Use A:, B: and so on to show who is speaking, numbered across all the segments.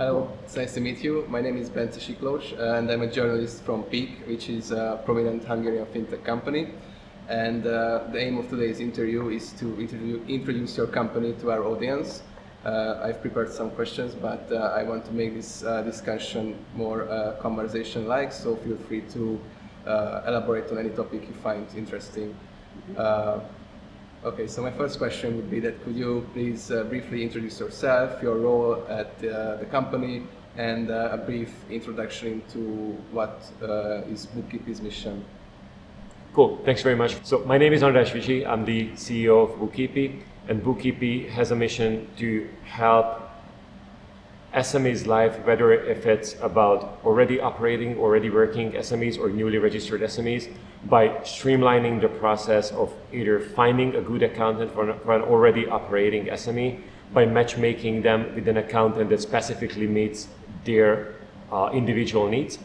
A: Hello, it's nice to meet you. My name is Bence Siklós and I'm a journalist from Peak, which is a prominent Hungarian fintech company. And the aim of today's interview is to introduce your company to our audience. I've prepared some questions, but I want to make this discussion more conversation-like, so feel free to elaborate on any topic you find interesting. Okay, so my first question would be that could you please briefly introduce yourself, your role at the company, and a brief introduction into what is Bookkeepie's mission?
B: Cool, thanks very much. So my name is András Vizsy, I'm the CEO of Bookkeepie, and Bookkeepie has a mission to help SMEs life, whether if it's about already operating, already working SMEs or newly registered SMEs, by streamlining the process of either finding a good accountant for an already operating SME, by matchmaking them with an accountant that specifically meets their individual needs.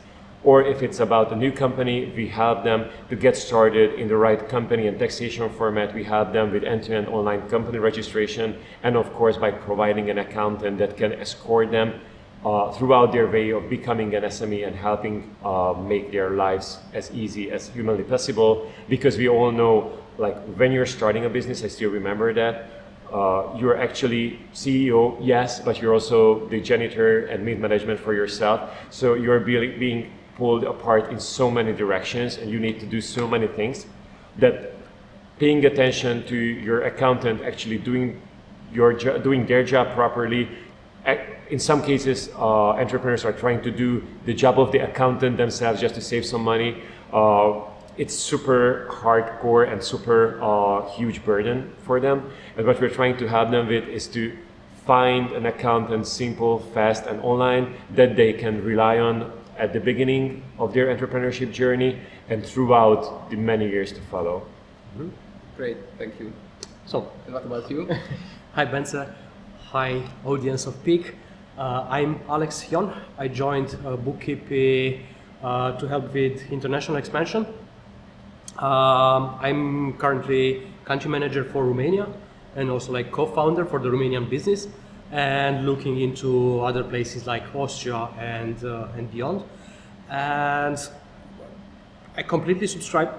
B: Or if it's about a new company, we help them to get started in the right company and taxation format. We help them with end-to-end online company registration, and of course by providing an accountant that can escort them throughout their way of becoming an SME and helping make their lives as easy as humanly possible. Because we all know, like when you're starting a business, I still remember that, you're actually CEO, yes, but you're also the janitor and mid-management for yourself. So you're being pulled apart in so many directions and you need to do so many things that paying attention to your accountant actually doing their job properly. In some cases, entrepreneurs are trying to do the job of the accountant themselves just to save some money. It's super hardcore and super huge burden for them. And what we're trying to help them with is to find an accountant simple, fast, and online that they can rely on at the beginning of their entrepreneurship journey and throughout the many years to follow.
A: Mm-hmm. Great, thank you.
C: So,
A: and what about you?
C: Hi Bence, hi audience of Peak. I'm Alex Jon. I joined Bookkeepie to help with international expansion. I'm currently country manager for Romania and also like co-founder for the Romanian business, and looking into other places like Austria and beyond. And I completely subscribe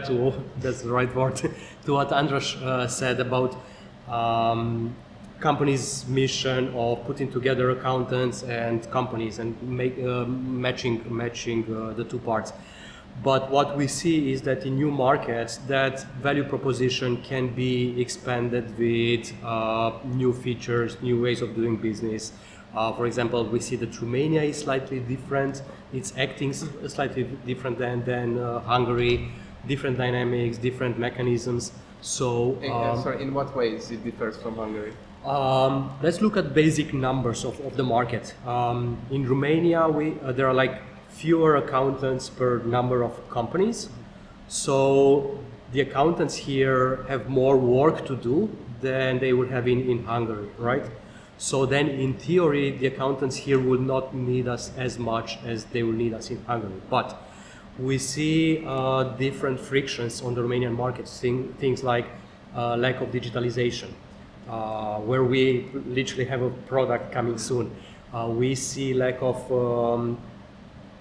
C: to, that's the right word, to what András said about companies' mission of putting together accountants and companies and matching the two parts. But what we see is that in new markets, that value proposition can be expanded with new features, new ways of doing business. For example, we see that Romania is slightly different. It's acting slightly different than Hungary, different dynamics, different mechanisms. So,
A: sorry, in what ways it differs from Hungary?
C: Let's look at basic numbers of the market. In Romania, there are like fewer accountants per number of companies. So the accountants here have more work to do than they would have in Hungary, right? So then in theory, the accountants here will not need us as much as they will need us in Hungary. But we see different frictions on the Romanian market, things like lack of digitalization, where we literally have a product coming soon. We see lack of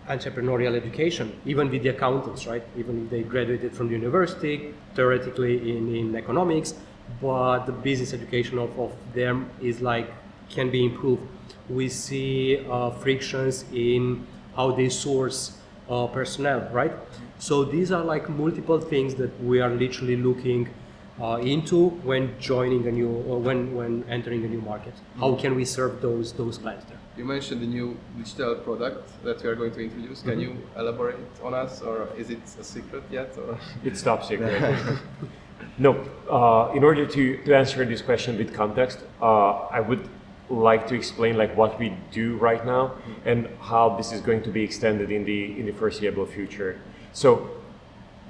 C: entrepreneurial education, even with the accountants, right? Even if they graduated from the university, theoretically in economics, but the business education of them is like, can be improved. We see frictions in how they source personnel, right? So these are like multiple things that we are literally looking into when joining a new, or when entering a new market. How can we serve those clients there?
A: You mentioned the new digital product that we are going to introduce. Can you elaborate on us, or is it a secret yet? Or?
B: It's top secret. No, in order to answer this question with context, I would like to explain like what we do right now and how this is going to be extended in the foreseeable future. So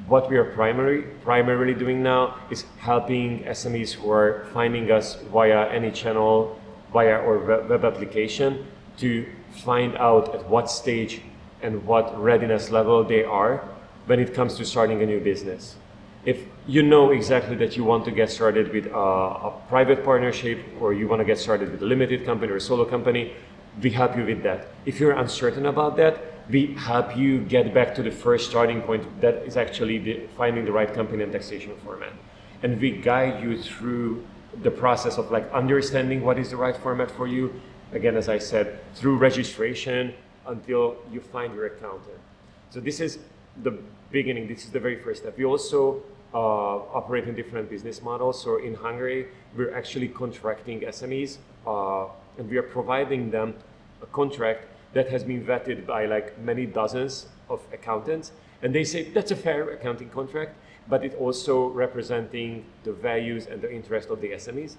B: what we are primarily doing now is helping SMEs who are finding us via any channel, via our web application, to find out at what stage and what readiness level they are when it comes to starting a new business. If you know exactly that you want to get started with a private partnership, or you want to get started with a limited company or a solo company, we help you with that. If you're uncertain about that, we help you get back to the first starting point, that is actually finding the right company and taxation format. And we guide you through the process of like understanding what is the right format for you. Again, as I said, through registration until you find your accountant. So this is the beginning. This is the very first step. We also operate in different business models. So in Hungary, we're actually contracting SMEs, and we are providing them a contract that has been vetted by like many dozens of accountants. And they say that's a fair accounting contract, but it also representing the values and the interest of the SMEs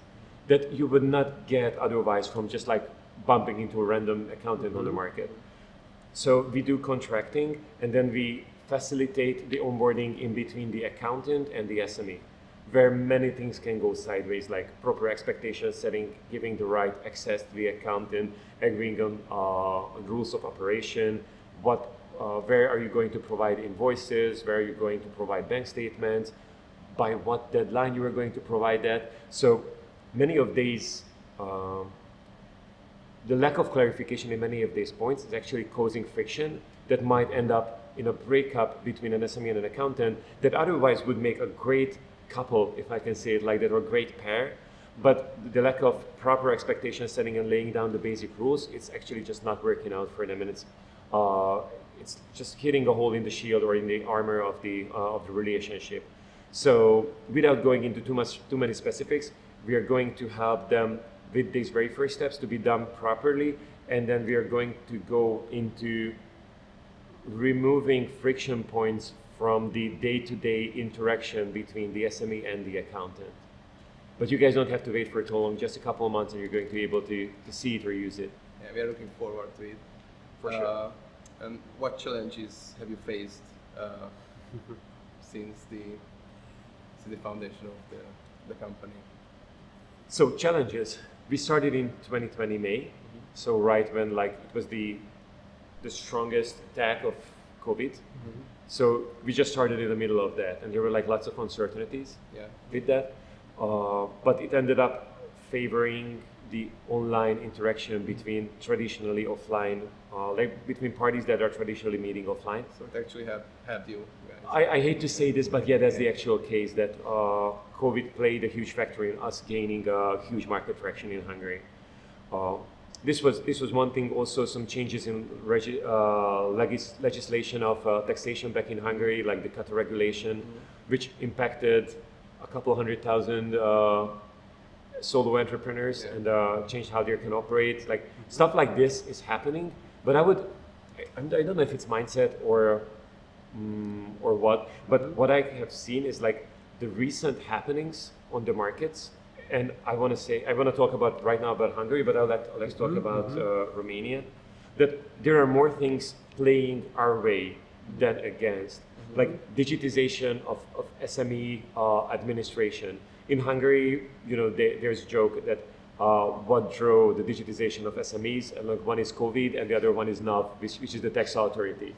B: that you would not get otherwise from just like bumping into a random accountant on the market. So we do contracting, and then we facilitate the onboarding in between the accountant and the SME, where many things can go sideways, like proper expectation setting, giving the right access to the accountant, agreeing on rules of operation, where are you going to provide invoices, where are you going to provide bank statements, by what deadline you are going to provide that. So many of these, the lack of clarification in many of these points is actually causing friction that might end up in a breakup between an SME and an accountant that otherwise would make a great couple, if I can say it like that, or a great pair. But the lack of proper expectation setting and laying down the basic rules, it's actually just not working out for them, and it's just hitting a hole in the shield or in the armor of the relationship. So without going into too many specifics, we are going to help them with these very first steps to be done properly, and then we are going to go into removing friction points from the day-to-day interaction between the SME and the accountant. But you guys don't have to wait for too long, just a couple of months, and you're going to be able to see it or use it.
A: Yeah, we are looking forward to it.
B: For sure.
A: And what challenges have you faced since the foundation of the company?
B: So challenges. We started in 2020 May, so right when like it was the strongest attack of COVID. So we just started in the middle of that, and there were like lots of uncertainties with that. But it ended up favoring the online interaction between traditionally offline, like between parties that are traditionally meeting offline.
A: So it actually helped you guys.
B: I hate to say this, but yeah, that's the actual case, that COVID played a huge factor in us gaining a huge market traction in Hungary. This was one thing. Also, some changes in legislation of taxation back in Hungary, like the Kata regulation, which impacted a couple 100,000 solo entrepreneurs and changed how they can operate. Like stuff like this is happening, but I don't know if it's mindset or what, but what I have seen is like the recent happenings on the markets. And I want to talk about right now about Hungary, but let's talk about Romania. That there are more things playing our way than against, like digitization of SME administration. In Hungary, there's a joke that what drove the digitization of SMEs, and like one is COVID and the other one is NAV, which is the tax authority.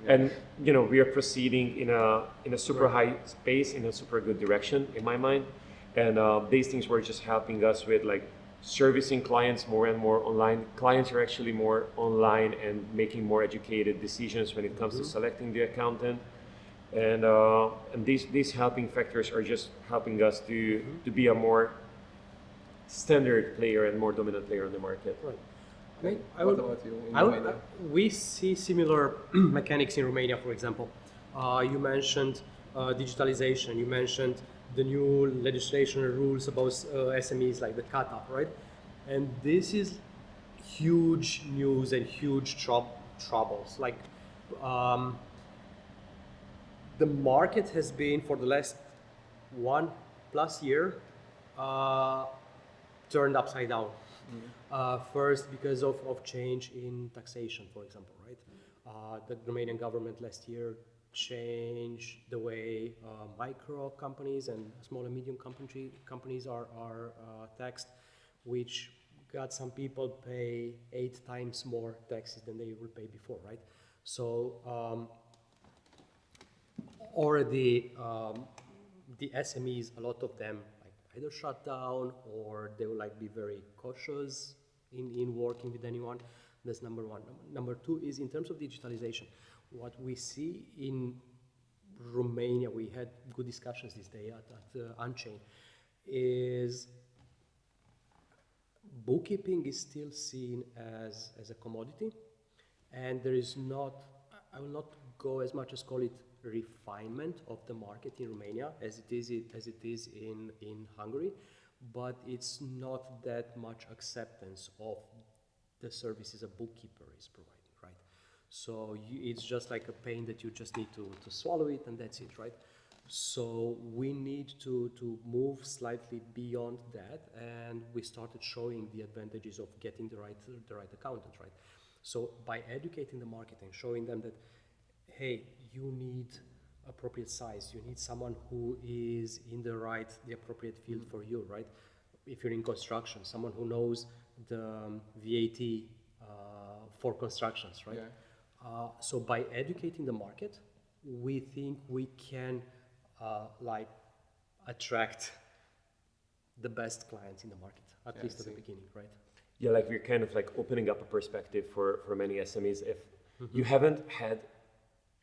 B: Yeah. And we are proceeding in a super high space, in a super good direction in my mind. And these things were just helping us with like servicing clients more and more online. Clients are actually more online and making more educated decisions when it comes to selecting the accountant. And these helping factors are just helping us to be a more standard player and more dominant player in the market.
C: Right.
A: What about you in Romania?
C: We see similar mechanics in Romania, for example. You mentioned digitalization. You mentioned the new legislation and rules about SMEs, like the Kata, right? And this is huge news and huge troubles. Like the market has been for the last 1+ year turned upside down. First, because of change in taxation, for example, right? The Romanian government last year changed the way micro companies and small and medium companies are taxed, which got some people pay 8 times more taxes than they would pay before, right? So already the SMEs, a lot of them like either shut down or they will like be very cautious in working with anyone. That's number one. Number two is in terms of digitalization. What we see in Romania, we had good discussions this day at UNCHAIN, is bookkeeping is still seen as a commodity, and there is not, I will not go as much as call it refinement of the market in Romania as it is in Hungary, but it's not that much acceptance of the services a bookkeeper is providing, right? So it's just like a pain that you just need to swallow it and that's it, right? So we need to move slightly beyond that, and we started showing the advantages of getting the right accountant, right? So by educating the market and showing them that, hey, you need appropriate size, you need someone who is in the appropriate field for you, right? If you're in construction, someone who knows the VAT for constructions, right? Yeah. So by educating the market, we think we can like attract the best clients in the market, at least at the beginning, right?
B: Yeah, like we're kind of like opening up a perspective for many SMEs. If you haven't had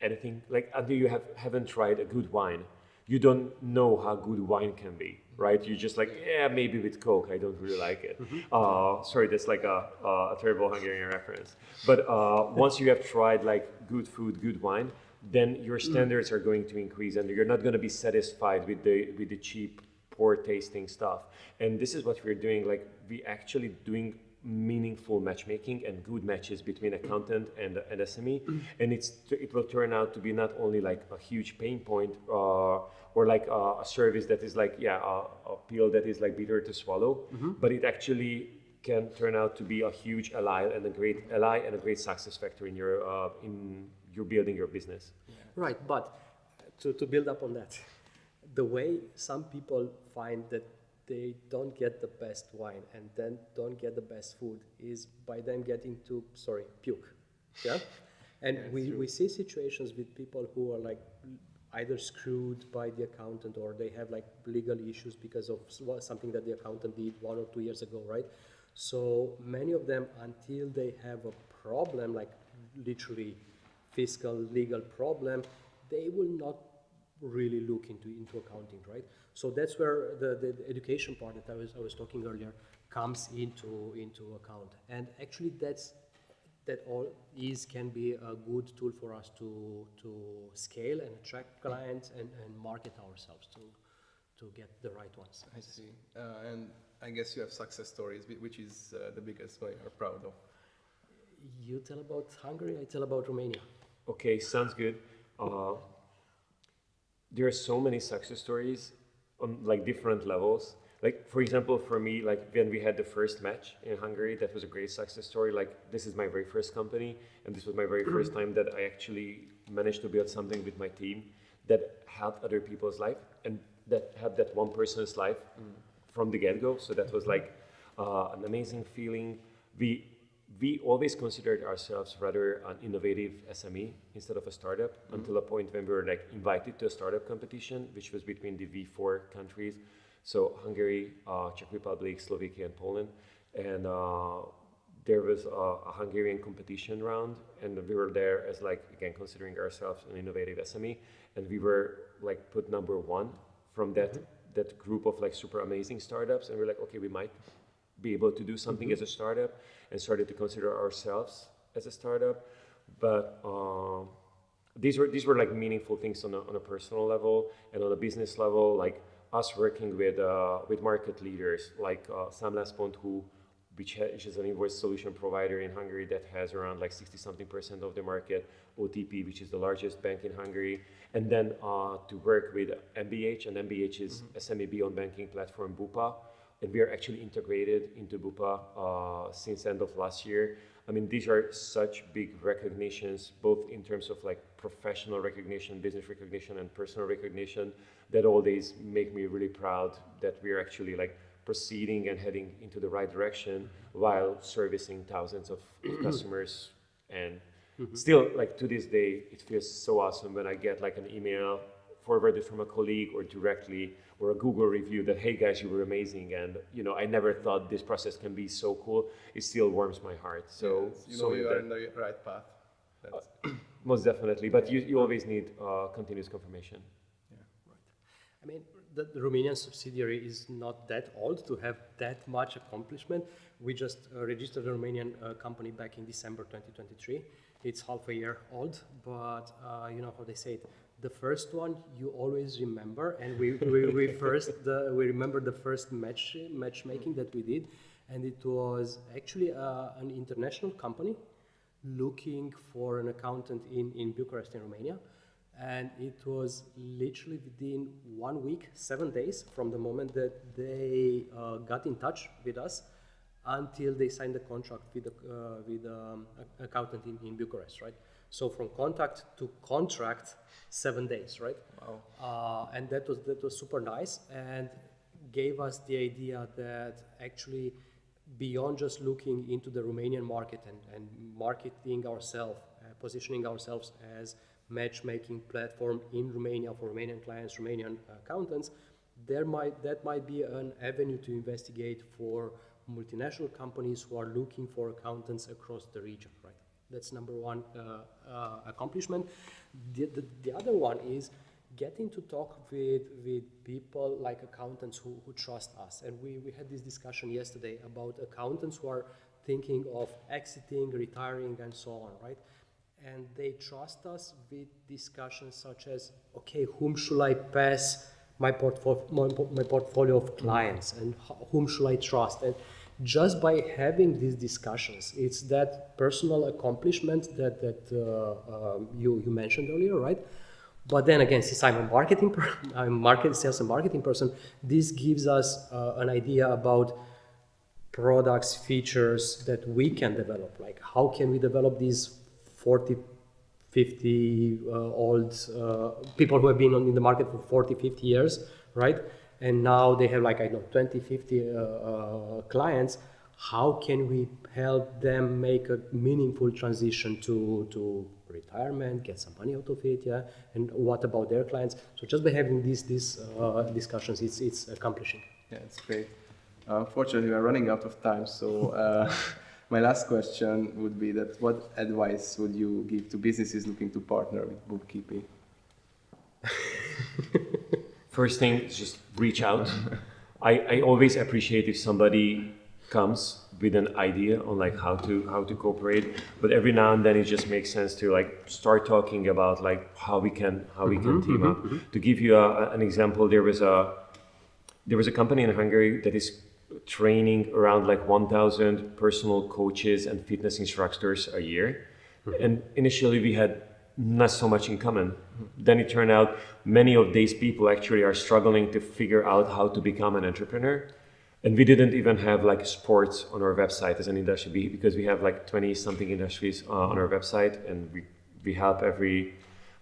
B: anything, like until you haven't tried a good wine, you don't know how good wine can be, right? You're just like, yeah, maybe with Coke, I don't really like it. Sorry, that's like a terrible Hungarian reference. But once you have tried like good food, good wine, then your standards are going to increase, and you're not going to be satisfied with the cheap, poor tasting stuff. And this is what we're doing. Like we actually doing meaningful matchmaking and good matches between accountant and SME, and it will turn out to be not only like a huge pain point or like a service that is like a pill that is like bitter to swallow, but it actually can turn out to be a huge ally and a great success factor in your building your business.
C: Right, but to build up on that, the way some people find that they don't get the best wine and then don't get the best food is by them getting to, puke. Yeah? And yeah, we see situations with people who are like either screwed by the accountant or they have like legal issues because of something that the accountant did 1 or 2 years ago, right? So many of them, until they have a problem, like literally fiscal, legal problem, they will not really look into accounting, right? So that's where the education part that I was talking earlier comes into account. And actually can be a good tool for us to scale and attract clients and market ourselves to get the right ones.
A: I see. And I guess you have success stories, which is the biggest one you're proud of.
C: You tell about Hungary, I tell about Romania.
B: Okay, sounds good. There are so many success stories on like different levels. Like for example, for me, like when we had the first match in Hungary, that was a great success story. Like this is my very first company, and this was my very first time that I actually managed to build something with my team that helped other people's life and that helped that one person's life from the get-go. So that was like an amazing feeling. We always considered ourselves rather an innovative SME instead of a startup until a point when we were like invited to a startup competition, which was between the V4 countries, so Hungary, Czech Republic, Slovakia, and Poland. And there was a Hungarian competition round, and we were there as like, again, considering ourselves an innovative SME, and we were like put number 1 from that group of like super amazing startups, and we're like, okay, we might be able to do something as a startup, and started to consider ourselves as a startup. But these were like meaningful things on a personal level, and on a business level, like us working with market leaders like Számlászpont, which is an invoice solution provider in Hungary that has around like 60-something% of the market, OTP, which is the largest bank in Hungary, and then to work with MBH, and MBH is SME Beyond Banking platform Bupa, and we are actually integrated into Bupa since end of last year. I mean, these are such big recognitions, both in terms of like professional recognition, business recognition, and personal recognition, that all these make me really proud that we are actually like proceeding and heading into the right direction while servicing thousands of customers. And still, like to this day, it feels so awesome when I get like an email forwarded from a colleague or directly, or a Google review that, hey guys, you were amazing, and I never thought this process can be so cool, it still warms my heart. So
A: yes, you are in the right path.
B: Most definitely, but you always need continuous confirmation.
A: Yeah.
C: Right. I mean, the Romanian subsidiary is not that old to have that much accomplishment. We just registered a Romanian company back in December 2023. It's half a year old, but you know how they say it. The first one you always remember, and we remember the first matchmaking that we did, and it was actually an international company looking for an accountant in Bucharest in Romania, and it was literally within 1 week, 7 days from the moment that they got in touch with us until they signed the contract with the accountant in Bucharest, right? So from contact to contract, 7 days, right?
A: Wow.
C: And that was super nice and gave us the idea that actually beyond just looking into the Romanian market and marketing ourselves, positioning ourselves as matchmaking platform in Romania for Romanian clients, Romanian accountants, that might be an avenue to investigate for multinational companies who are looking for accountants across the region, right? That's number one accomplishment. The other one is getting to talk with people like accountants who trust us. And we had this discussion yesterday about accountants who are thinking of exiting, retiring, and so on, right? And they trust us with discussions such as, okay, whom should I pass my portfolio of clients, and whom should I trust? And just by having these discussions, it's that personal accomplishment that you mentioned earlier, right? But then again, since I'm a sales and marketing person, this gives us an idea about products, features that we can develop. Like, how can we develop these 40, 50 old people who have been in the market for 40, 50 years, right? And now they have 20, 50 clients. How can we help them make a meaningful transition to retirement, get some money out of it, yeah? And what about their clients? So just by having these discussions, it's accomplishing.
A: Yeah, it's great. Unfortunately, we are running out of time, so my last question would be that what advice would you give to businesses looking to partner with Bookkeepie?
B: First thing is just reach out. I always appreciate if somebody comes with an idea on how to cooperate, but every now and then it just makes sense to start talking about how we can team up. To give you an example, there was a company in Hungary that is training around 1,000 personal coaches and fitness instructors a year, and initially we had not so much in common. Then it turned out many of these people actually are struggling to figure out how to become an entrepreneur. And we didn't even have sports on our website as an industry, because we have 20 something industries on our website, and we help every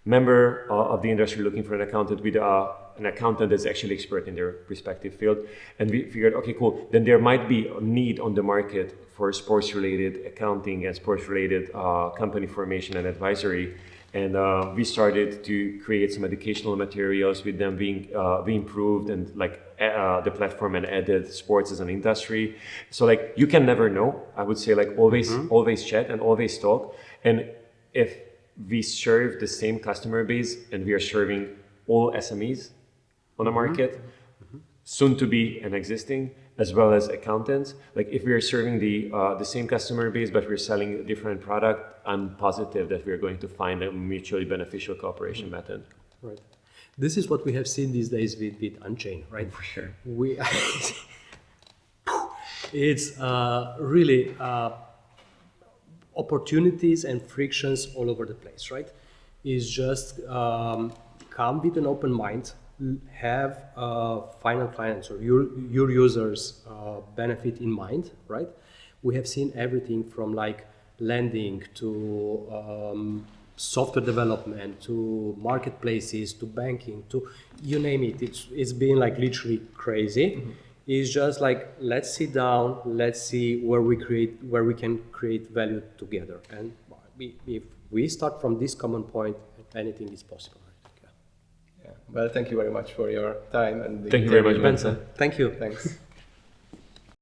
B: member of the industry looking for an accountant with an accountant that's actually expert in their respective field. And we figured, okay, cool, then there might be a need on the market for sports related accounting and sports related company formation and advisory. And we started to create some educational materials with them. We improved and the platform and added sports as an industry. So you can never know. I would say always chat and always talk. And if we serve the same customer base and we are serving all SMEs on the market, soon to be and existing, as well as accountants. If we are serving the same customer base, but we're selling a different product, I'm positive that we're going to find a mutually beneficial cooperation method.
C: Right. This is what we have seen these days with UNCHAIN, right?
B: For sure.
C: It's really opportunities and frictions all over the place, right? Is just come with an open mind, have final clients or your users benefit in mind, right? We have seen everything from lending to software development to marketplaces to banking to you name it. It's been like crazy. It's just let's sit down, let's see where we can create value together, and if we start from this common point, anything is possible.
A: Yeah. Well, thank you very much for your time and the
B: Thank you very much,
A: interview.
B: Bence.
C: Thank you.
A: Thanks.